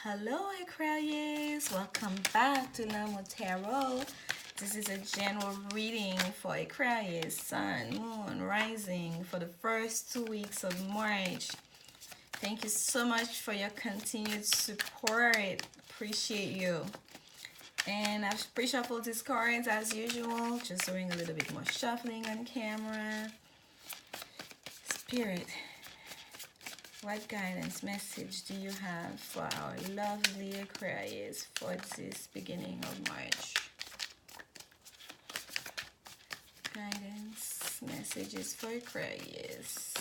Hello Aquarius, welcome back to Lanmou Tarot. This is a general reading for Aquarius, Sun, Moon, Rising for the first 2 weeks of March. Thank you so much for your continued support. Appreciate you. And I've pre-shuffled these cards as usual, just doing a little bit more shuffling on camera. Spirit, what guidance message do you have for our lovely Aquarius for this beginning of March? Guidance messages for Aquarius.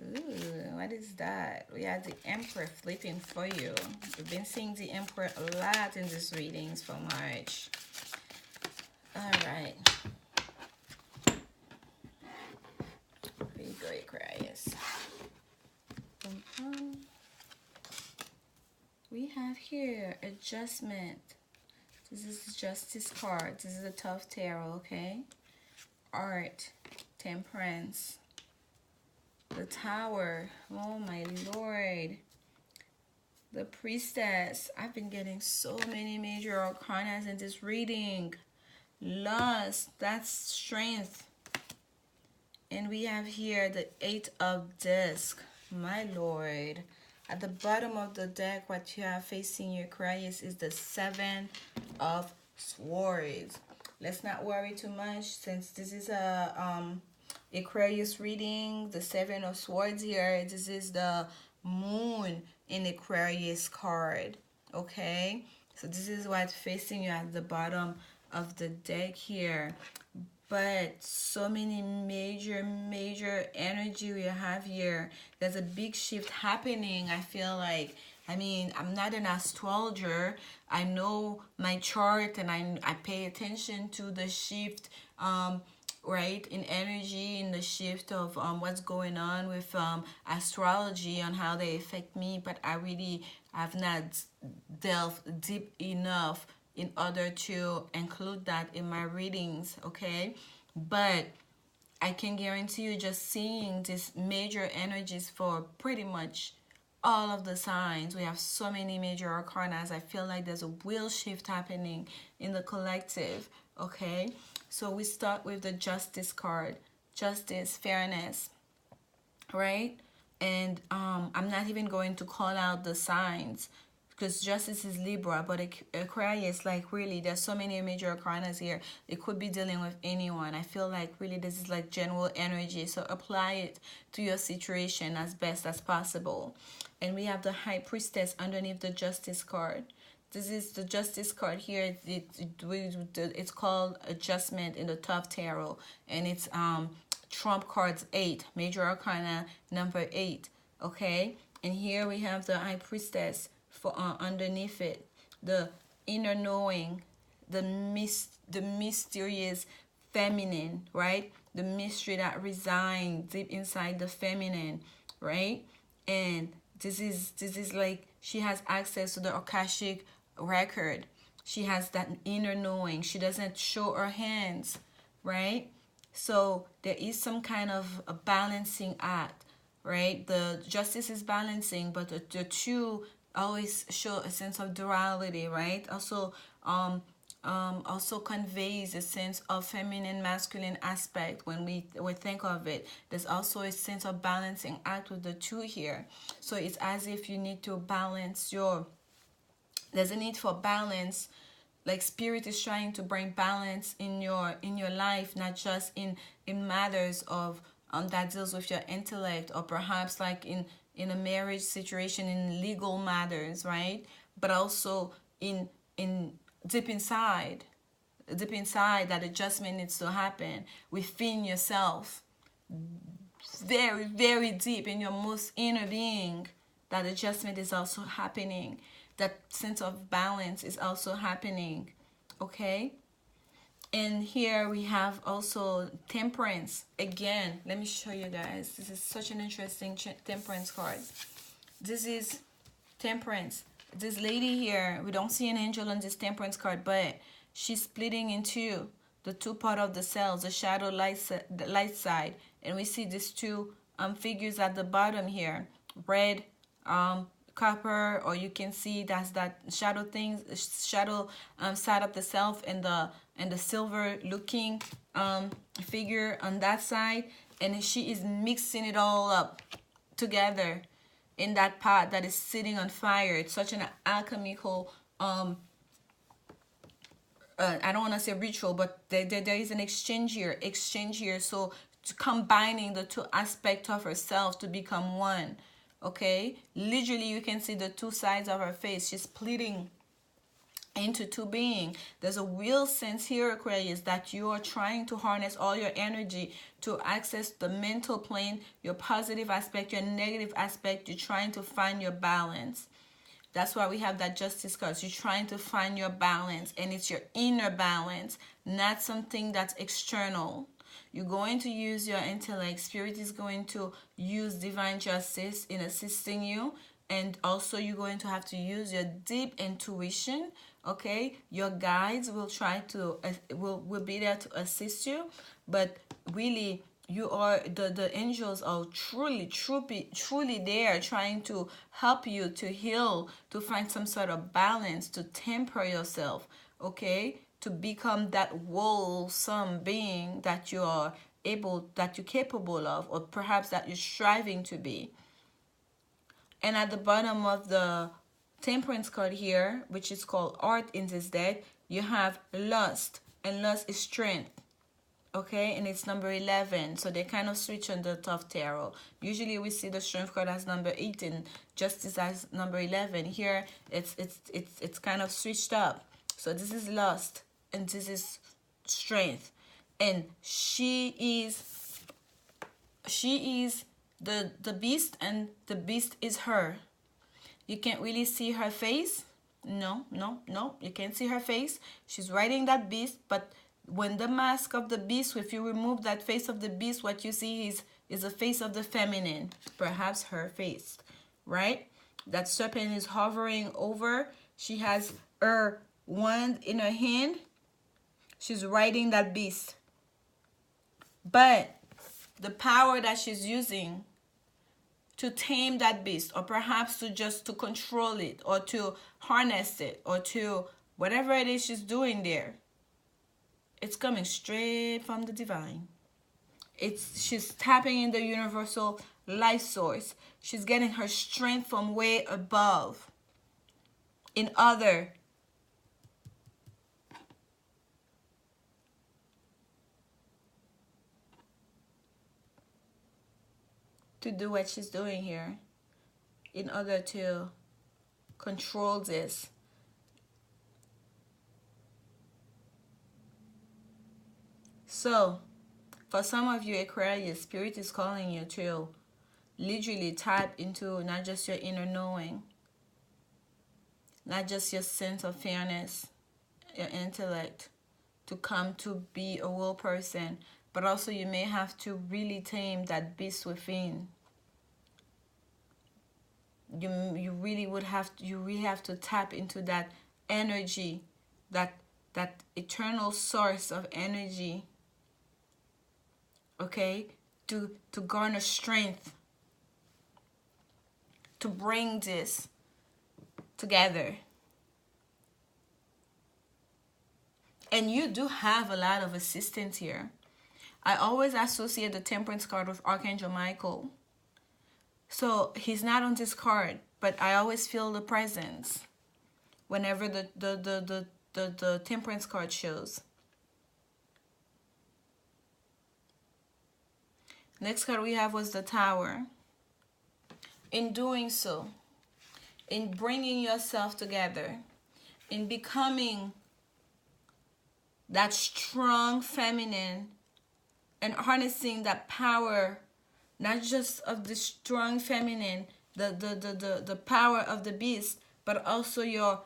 Ooh, what is that? We have the Emperor flipping for you. We've been seeing the Emperor a lot in these readings for March. Alright. Here you go, Aquarius. We have here adjustment. This is the Justice card. This is a tough tarot, okay? Art, Temperance, the Tower. Oh my Lord. The Priestess. I've been getting so many major arcanas in this reading. Lust, that's strength. And we have here the Eight of Discs. My Lord. At the bottom of the deck, what you have facing your Aquarius is the Seven of Swords. Let's not worry too much since this is a Aquarius reading. The Seven of Swords here, this is the Moon in Aquarius card. Okay? So this is what's facing you at the bottom of the deck here. But so many major energy we have here. There's a big shift happening. I feel like, I mean, I'm not an astrologer. I know my chart and I pay attention to the shift, right, in energy, in the shift of what's going on with astrology and how they affect me. But I really have not delved deep enough in order to include that in my readings, okay? But I can guarantee you, just seeing these major energies for pretty much all of the signs. We have so many major arcanas. I feel like there's a will shift happening in the collective, okay? So we start with the Justice card. Justice, fairness, right? And I'm not even going to call out the signs, because Justice is Libra, but Aquarius, like, really, there's so many major arcanas here. It could be dealing with anyone. I feel like really this is like general energy, so apply it to your situation as best as possible. And we have the High Priestess underneath the Justice card. This is the Justice card here. It's called Adjustment in the Tough Tarot, and it's Trump cards 8, major arcana number 8, okay? And here we have the High Priestess for underneath it, the inner knowing, the mysterious feminine, right? The mystery that resides deep inside the feminine, right? And this is like, she has access to the Akashic record. She has that inner knowing. She doesn't show her hands, right? So there is some kind of a balancing act, right? The Justice is balancing, but the two always show a sense of duality, right? Also also conveys a sense of feminine masculine aspect when we think of it. There's also a sense of balancing act with the two here. So it's as if you need to balance there's a need for balance. Like, Spirit is trying to bring balance in your life, not just in matters of that deals with your intellect, or perhaps like in a marriage situation, in legal matters, right? But also in deep inside that adjustment needs to happen within yourself, very deep in your most inner being. That adjustment is also happening. That sense of balance is also happening, okay? And here we have also Temperance. Again, let me show you guys. This is such an interesting Temperance card. This is Temperance. This lady here, we don't see an angel on this Temperance card, but she's splitting in two. The two part of the cells, the shadow light side. And we see these two figures at the bottom here. Red copper, or you can see that's that shadow things, shadow side of the self, and the silver looking figure on that side, and she is mixing it all up together in that pot that is sitting on fire. It's such an alchemical I don't want to say ritual, but there is an exchange here. So combining the two aspects of herself to become one. Okay, literally you can see the two sides of her face. She's splitting into two being. There's a real sense here, Aquarius, that you are trying to harness all your energy to access the mental plane, your positive aspect, your negative aspect. You're trying to find your balance. That's why we have that justice card. You're trying to find your balance, and it's your inner balance, not something that's external. You're going to use your intellect. Spirit is going to use divine justice in assisting you. And also you're going to have to use your deep intuition. Okay, your guides will try to will be there to assist you, but really you are the angels are truly there trying to help you to heal, to find some sort of balance, to temper yourself, okay, to become that wholesome being that you are that you're capable of, or perhaps that you're striving to be. And at the bottom of the temperance card here, which is called art in this deck, you have lust, and lust is strength. Okay, and it's number 11, so they kind of switch on the top tarot. Usually we see the strength card as number 8 and justice as number 11. Here it's kind of switched up. So this is lust and this is strength, and she is the beast, and the beast is her. You can't really see her face. No, you can't see her face. She's riding that beast, but when the mask of the beast, if you remove that face of the beast, what you see is a face of the feminine, perhaps her face, right? That serpent is hovering over. She has her wand in her hand. She's riding that beast. But the power that she's using to tame that beast, or perhaps to control it, or to harness it, or to whatever it is she's doing there, it's coming straight from the divine. She's tapping in the universal life source. She's getting her strength from way above, in order to do what she's doing here, in order to control this. So, for some of you Aquarius, Spirit is calling you to literally tap into not just your inner knowing, not just your sense of fairness, your intellect, to come to be a whole person, but also you may have to really tame that beast within. You really have to tap into that energy, that eternal source of energy, okay, to garner strength, to bring this together. And you do have a lot of assistance here. I always associate the Temperance card with Archangel Michael. So he's not on this card, but I always feel the presence whenever the Temperance card shows. Next card we have was the Tower. In doing so, in bringing yourself together, in becoming that strong feminine, and harnessing that power, not just of the strong feminine, the power of the beast, but also your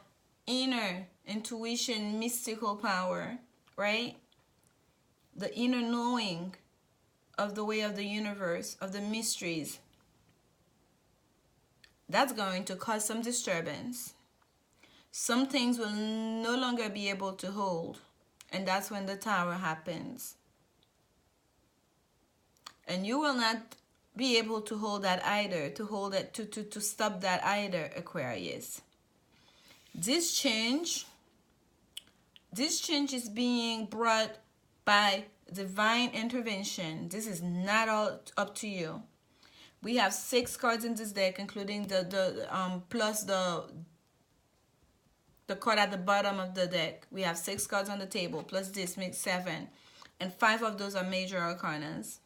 inner intuition, mystical power, right? The inner knowing of the way of the universe, of the mysteries. That's going to cause some disturbance. Some things will no longer be able to hold, and that's when the Tower happens. And you will not be able to hold that either, to hold it, to stop that either, Aquarius. This change is being brought by divine intervention. This is not all up to you. We have 6 cards in this deck, including the plus the card at the bottom of the deck. We have 6 cards on the table, plus this makes 7. And 5 of those are major arcanas.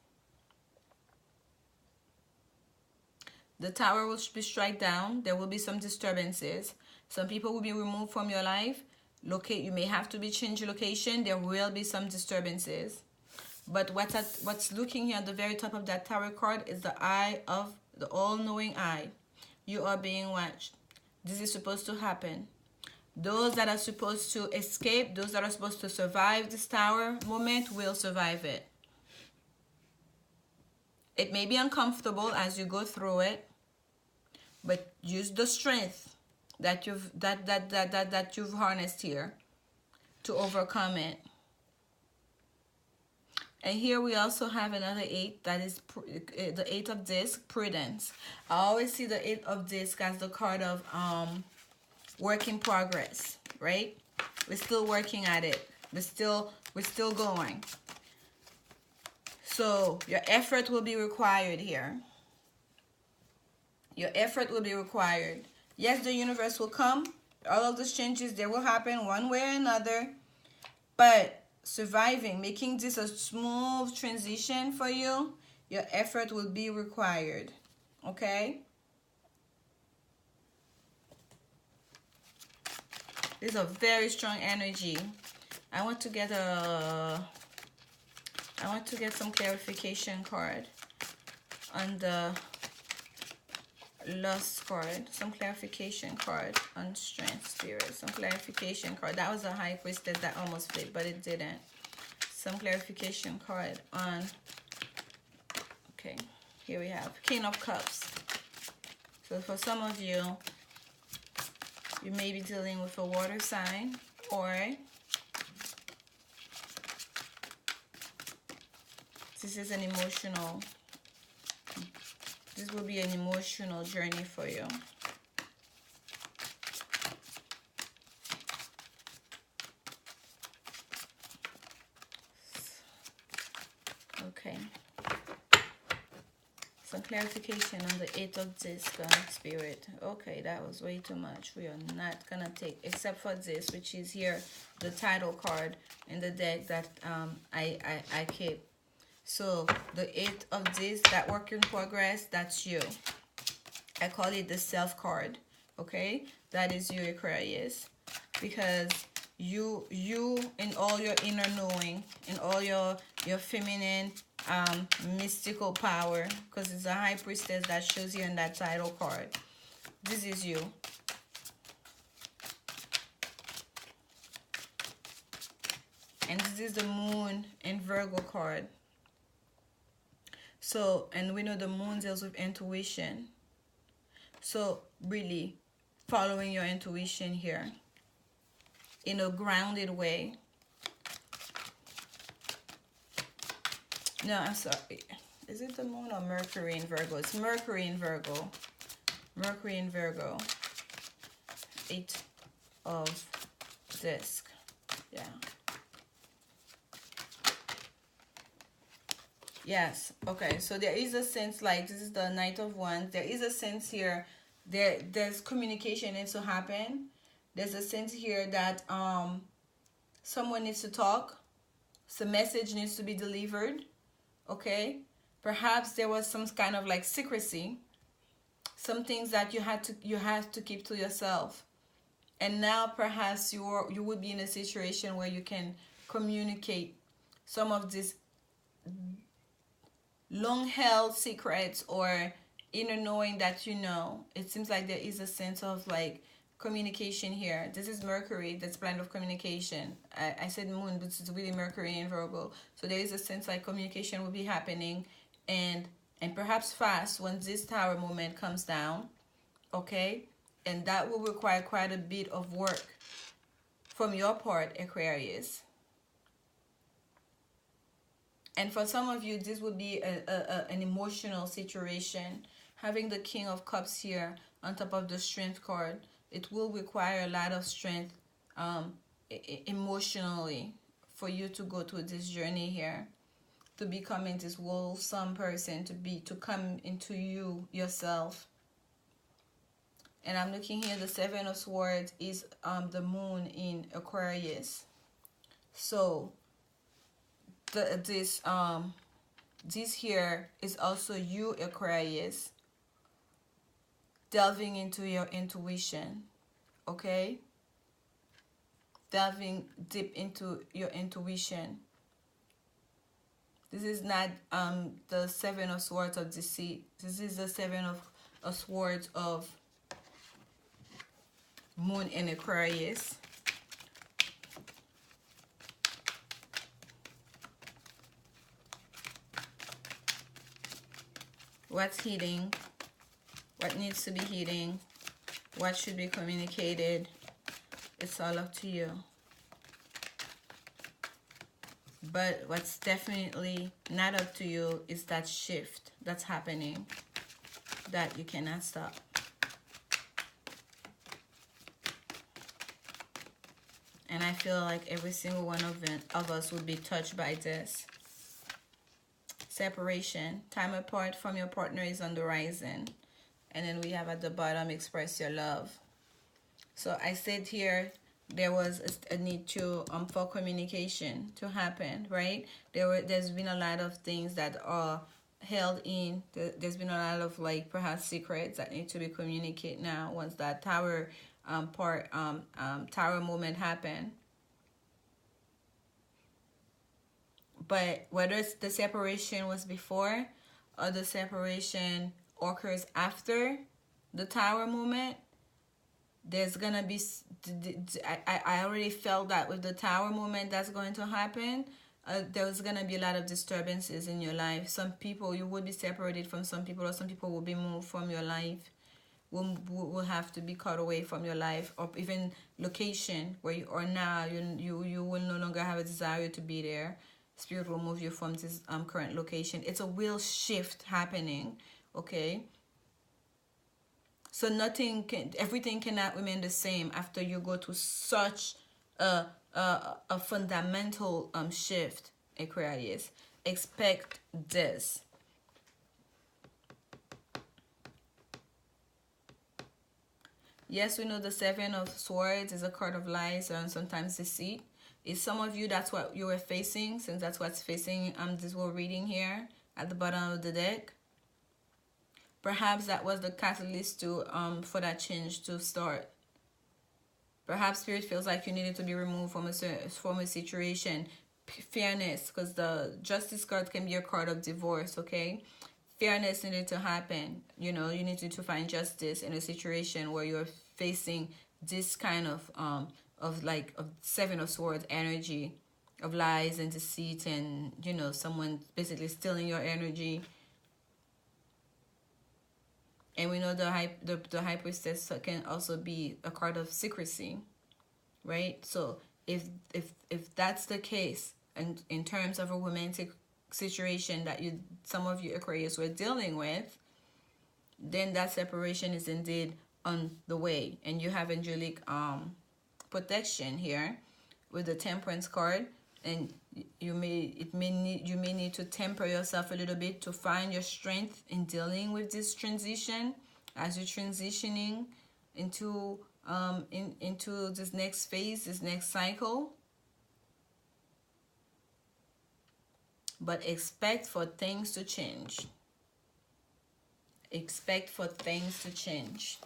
The tower will be struck down. There will be some disturbances. Some people will be removed from your life. You may have to be change your location. There will be some disturbances. But what's looking here at the very top of that tower card is the eye of the all-knowing eye. You are being watched. This is supposed to happen. Those that are supposed to escape, those that are supposed to survive this tower moment will survive it. It may be uncomfortable as you go through it, but use the strength that you've harnessed here to overcome it. And here we also have another 8, that is the 8 of disc, prudence. I always see the 8 of disc as the card of work in progress, right? We're still working at it. We're still going. So your effort will be required here. Your effort will be required. Yes, the universe will come. All of those changes, they will happen one way or another. But surviving, making this a smooth transition for you, your effort will be required. Okay? This is a very strong energy. I want to get some clarification card on the Lost card. Some clarification card on Strength Spirit. Some clarification card. That was a High Priestess that almost fit, but it didn't. Some clarification card on... Okay, here we have King of Cups. So for some of you, you may be dealing with a water sign, or this is an emotional... This will be an emotional journey for you. Okay. Some clarification on the 8 of disc, Spirit. Okay, that was way too much. We are not gonna take, except for this, which is here, the title card in the deck that I keep. So the 8 of this, that work in progress, that's you. I call it the self card. Okay, that is you, Aquarius, because you in all your inner knowing, in all your feminine mystical power, because it's a High Priestess that shows you in that title card. This is you. And this is the Moon and Virgo card. So, and we know the moon deals with intuition. So, really following your intuition here in a grounded way. No, I'm sorry. Is it the moon or Mercury in Virgo? It's Mercury in Virgo. Mercury in Virgo. 8 of disc. Yeah. Yes, okay, so there is a sense, like, this is the Knight of Wands. There is a sense here, there's communication needs to happen. There's a sense here that someone needs to talk. Some message needs to be delivered, okay? Perhaps there was some kind of, like, secrecy. Some things that you had to keep to yourself. And now perhaps you would be in a situation where you can communicate some of this long-held secrets or inner knowing that you know. It seems like there is a sense of, like, communication here. This is Mercury, that's planet of communication. I said moon, but it's really Mercury in Virgo. So there is a sense like communication will be happening, and perhaps fast when this tower moment comes down, okay? And that will require quite a bit of work from your part, Aquarius. And for some of you, this would be an emotional situation. Having the King of Cups here on top of the Strength card, it will require a lot of strength emotionally for you to go through this journey here, to becoming this wholesome person, to come into you yourself. And I'm looking here, the Seven of Swords is the moon in Aquarius. So this here is also you, Aquarius, delving into your intuition, okay? Delving deep into your intuition. This is not the Seven of Swords of deceit. This is the Seven of Swords of moon in Aquarius. What's healing? What needs to be healing? What should be communicated? It's all up to you. But what's definitely not up to you is that shift that's happening that you cannot stop. And I feel like every single one of us would be touched by this. Separation. Time apart from your partner is on the horizon. And then we have at the bottom, express your love. So I said here, there was a need to for communication to happen, right? There's been a lot of things that are held in. There's been a lot of like perhaps secrets that need to be communicated now once that tower tower moment happened. But whether it's the separation was before or the separation occurs after the tower moment, there's gonna be, I already felt that with the tower moment that's going to happen. There's gonna be a lot of disturbances in your life. Some people, you would be separated from some people, or some people will be moved from your life, will have to be cut away from your life, or even location where you are now, you will no longer have a desire to be there. Spirit will move you from this current location. It's a real shift happening, okay? So everything cannot remain the same after you go to such a fundamental shift, Aquarius. Expect this. Yes, we know the Seven of Swords is a card of lies and sometimes deceit. Is some of you, that's what you were facing, since that's what's facing this whole reading here at the bottom of the deck. Perhaps that was the catalyst to for that change to start. Perhaps Spirit feels like you needed to be removed from a situation. Fairness, because the Justice card can be a card of divorce, okay? Fairness needed to happen. You know, you needed to find justice in a situation where you're facing this kind of Seven of Swords energy of lies and deceit, and you know, someone basically stealing your energy. And we know the High Priestess can also be a card of secrecy, right? So if that's the case, and in terms of a romantic situation that some of you Aquarius were dealing with, then that separation is indeed on the way, and you have angelic protection here with the Temperance card, and you may need to temper yourself a little bit to find your strength in dealing with this transition as you're transitioning into into this next phase, this next cycle. But expect for things to change. Expect for things to change.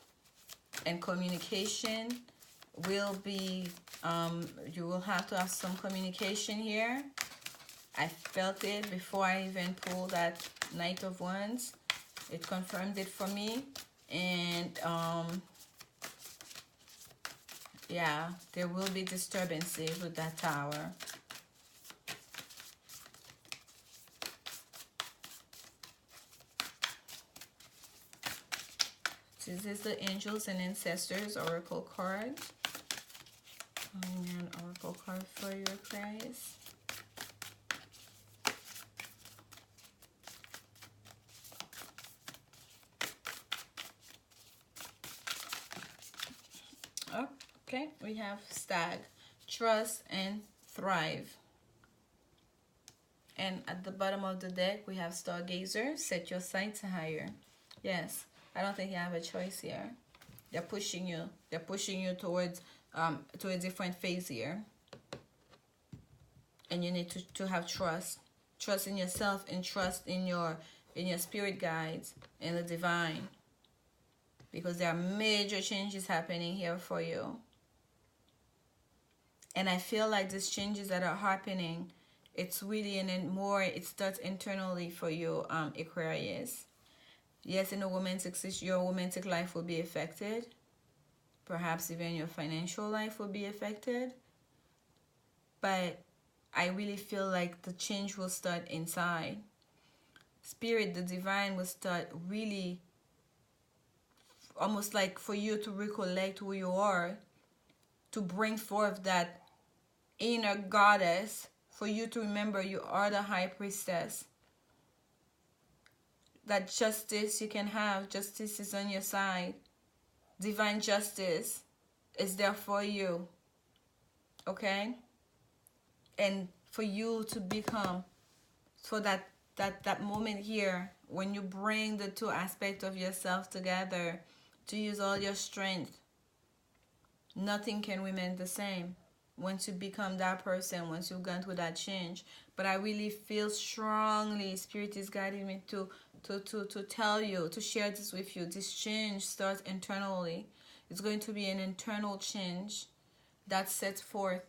And communication will be, you will have to have some communication here. I felt it before I even pulled that Knight of Wands. It confirmed it for me. And yeah, there will be disturbances with that Tower. This is the Angels and Ancestors Oracle card. An Oracle card for your Aquarius. Okay, we have Stag. Trust and thrive. And at the bottom of the deck, we have Stargazer. Set your sights higher. Yes, I don't think you have a choice here. They're pushing you. They're pushing you towards to a different phase here. And you need to have trust. Trust in yourself and trust in your spirit guides and the divine. Because there are major changes happening here for you. And I feel like these changes that are happening, it's really it starts internally for you, Aquarius. Yes, in a your romantic life will be affected. Perhaps even your financial life will be affected. But I really feel like the change will start inside. Spirit, the divine, will start really almost like for you to recollect who you are, to bring forth that inner goddess, for you to remember you are the high priestess. That justice you can have, justice is on your side. Divine justice is there for you. Okay? And for you to become, for that moment here, when you bring the two aspects of yourself together, to use all your strength, nothing can remain the same once you become that person, once you've gone through that change. But I really feel strongly, Spirit is guiding me to tell you, to share this with you. This change starts internally. It's going to be an internal change that sets forth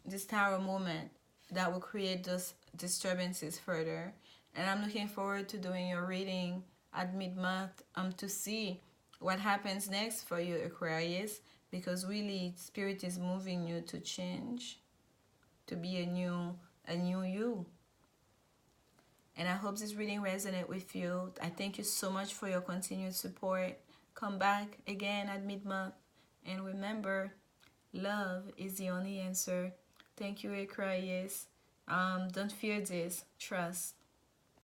this tower moment that will create those disturbances further. And I'm looking forward to doing your reading at mid-month to see what happens next for you, Aquarius, because really Spirit is moving you to change, to be a new you. And I hope this reading resonates with you. I thank you so much for your continued support. Come back again at mid-month. And remember, love is the only answer. Thank you, Aquarius. Don't fear this. Trust.